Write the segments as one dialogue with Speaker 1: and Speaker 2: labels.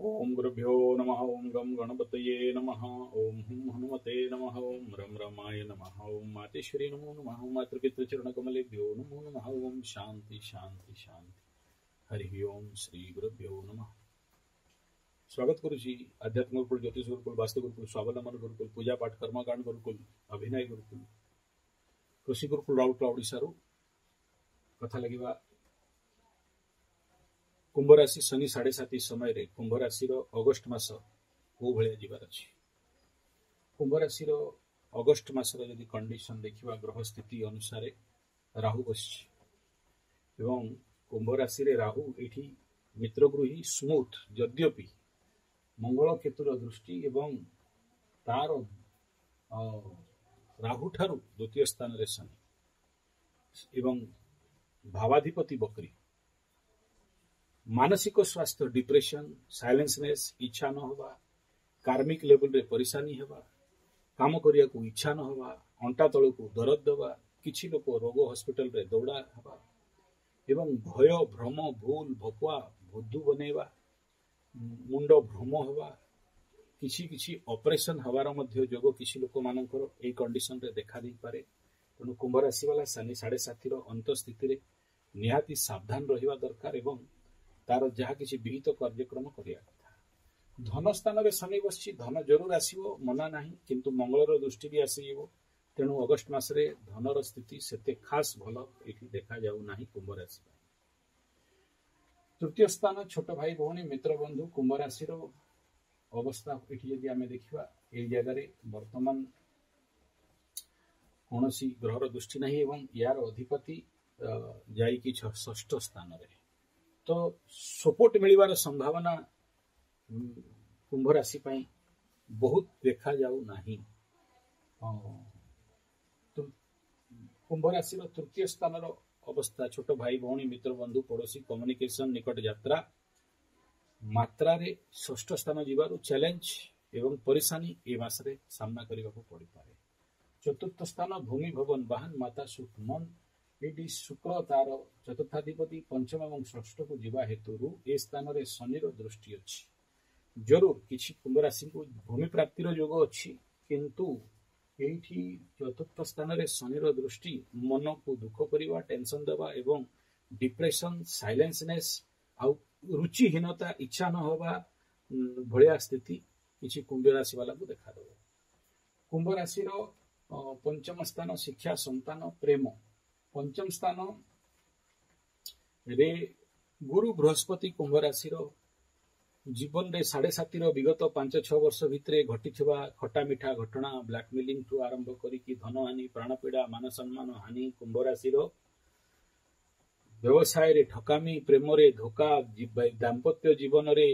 Speaker 1: ओम गुरुभ्यो नमः। ओम गम गणपतये नमः। ओम हुम हनुमते नमः। ओम रम रमाय नमः। ओम मातेश्वरी नमो नमः। ओम मातृपितृचरणकमलेभ्यो नमो नमः। ओम शांति शांति शांति। हरि ओम श्री गुरुभ्यो नमः। स्वागत गुरु जी। अध्यात्म गुरुकुल, ज्योतिष गुरुकुल, वास्तु गुरुकुल, स्वावलंबन गुरुकुल, पूजा पाठ कर्मकांड गुरुकुल, अभिनय गुरुकुल, कृषि गुरुकुल राउरकेला ओडिशारू कथा लगिबा कुंभ राशि शनि 7.5 समय रे कुंभ राशि अगस्ट मास को भलिया जीवार अछि। कुंभ राशि अगस्ट मास यदि कंडीशन देखिबा ग्रह स्थिति अनुसार राहु बसछि एवं कुंभ राशि रे राहु एठी मित्र गृही स्मूथ, यद्यपि मंगल केतुर दृष्टि एवं तार राहु ठारू द्वितीय स्थान रे शनि एवं भावाधिपति बकरी। मानसिक स्वास्थ्य डिप्रेशन, साइलेंसनेस, इच्छा न होगा, कार्मिक लेवल रे परेशानी हेबा, काम करिया को इच्छा न होगा, अंटा तल को दरद देवा, किछि लोक रोग हॉस्पिटल रे दौड़ा हेबा एवं भय, भ्रम, भूल, भकुआ, बुद्धू बनेवा, मुंड भ्रम हेबा, किछि किछि ऑपरेशन हवार मध्य जोग किछि लोक मानकर ए कंडीशन रे देखा दै पारे। तेणु कुंभ राशि वाला शनि 7.5 रो अंत स्थिति रे निहाती सावधान रहिबा दरकार एवं तार जहाँ किसी विहित कार्यक्रम करिया कथा। धन स्थान रे शनि बसछि, धन जरूर आसीबो, मना नाही, किंतु मंगलर दृष्टि भी आसीबो। तेणु अगस्ट मास रे धनर स्थिति सेते खास भल एठी देखा जाऊ नाही कुंभ राशि। तृतीय स्थान छोट भाई भौणी मित्र बंधु कुंभ राशि रो अवस्था एठी यदि आमे देखिबा ए जगह रे वर्तमान कोनोसी ग्रहर दृष्टि नाही एवं यार अधिपति जाई कि षष्ठ स्थान रे। तो सपोर्ट मिलवार संभावना कुंभ राशि पाई बहुत देखा जाऊ नाही। तो कुंभ राशि तृतीय स्थान अवस्था छोट भाई भौणी मित्र बंधु पड़ोसी कम्युनिकेशन निकट यात्रा मात्रा रे षष्ठ स्थान जीवारु चैलेंज एवं परेशानी ए मास रे सामना करने को पड़ पारे। चतुर्थ स्थान भूमि भवन वाहन माता सुख मन ये शुक्र तार चतुर्थाधिपति पंचम एवं षष्ठ को जीवा हेतु ए स्थान रे शनिर दृष्टि अछि। जरूर किछि कुंभ राशि को भूमि प्राप्तिर योग अछि, किंतु एठी चतुर्थ स्थान रे शनिर दृष्टि मन को दुख करिवा, टेंशन देवा एवं डिप्रेशन, साइलेंसनेस आउ रुचिहीनता, इच्छा न होवा भलिया स्थिति किछि कुंभ राशि वाला को देखा देबो। कुंभ राशि पंचम स्थान शिक्षा, संतान, प्रेम। पंचम स्थान रे गुरु बृहस्पति कुंभ राशि जीवन रे 7.5 विगत 5-6 वर्ष भितरे घटी खटा मिठा घटना, ब्लैकमेलिंग ठू आरंभ करिकी धन हानि, प्राणपीड़ा, मान सम्मान हानि, कुंभ राशि व्यवसाय रे ठकामी, प्रेम रे धोखा, दाम्पत्य जीवन रे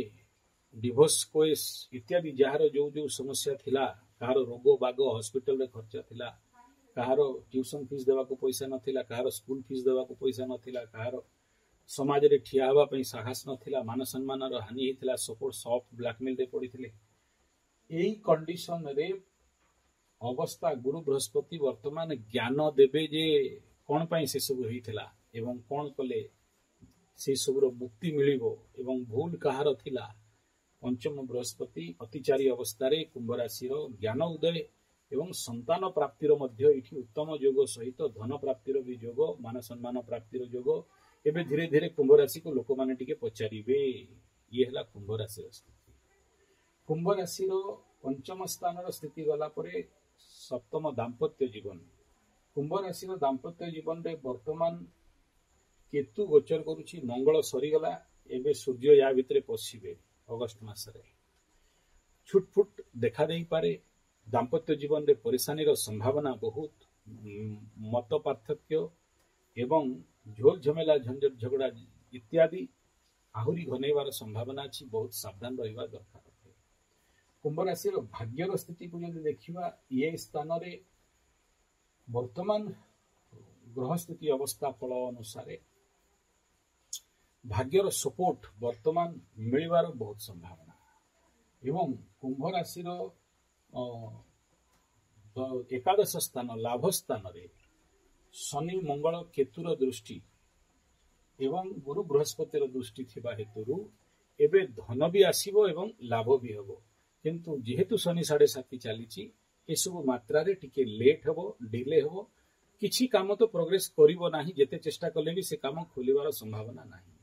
Speaker 1: डिवोर्स केस इत्यादि जार जो जो समस्या थिला, कहार रोग बाग हॉस्पिटल रे खर्च थिला, कहार ट्यूशन फीस देवा को पैसा नथिला, कहार स्कूल फीस देवा को पैसा नथिला, कहार समाज रे ठिया हवा पई साहस नथिला, मान सम्मान रो हानि हितला, सपोर्ट सॉफ्ट ब्लैकमेल रे पड़िथिले। एई कंडीशन रे अवस्था गुरु बृहस्पति वर्तमान ज्ञान देबे जे कोन पई से सब हितला एवं कोन कले से सब रो मुक्ति मिलिबो एवं भूल कहार थिला। पंचम बृहस्पति अतिचारी अवस्था रे कुंभ राशि रो ज्ञान उदय एवं संतान प्राप्तिर मध्य इठी उत्तम योग सहित धन प्राप्तिर भी योग, मान सम्मान प्राप्तिर योग एबे धीरे धीरे कुंभ राशि को लोक माने टिके पचारिबे। ये हला कुंभ राशि रो स्थिति। कुंभ राशि रो पंचम स्थान रो स्थिति गला परे सप्तम दाम्पत्य जीवन। कुंभ राशि रो दाम्पत्य जीवन रे वर्तमान केतु गोचर करूची, मंगल सरी गला, एबे सूर्य या भितरे पसिबे अगस्त मास रे। छुटफुट देखा देई पारे। दाम्पत्य जीवन रे परेशानी रो संभावना बहुत, मत पार्थक्य एवं झोल झमेला, झंझट झगड़ा इत्यादि आहुरी घनेवार संभावना अछि। बहुत सावधान रहिबा दरकार। कुंभ राशि रो भाग्यर स्थिति को यदि देखिबा ये स्थान रे वर्तमान ग्रह स्थिति अवस्था फल अनुसार भाग्यर सपोर्ट वर्तमान मिलिबार बहुत संभावना एवं कुंभ राशि एकादश स्थान लाभ स्थान रे शनि मंगल केतुर दृष्टि एवं गुरु बृहस्पतिर दृष्टि थिबा हेतु एबे धन भी आसीबो एवं लाभ भी हबो किंतु जेहेतु शनि 7.5 चली एसबू मात्रा टिके लेट हबो डिले हबो किछि काम तो प्रोग्रेस करिवो नाही जेते चेष्टा कले भी से काम खोलिबार संभावना नाही।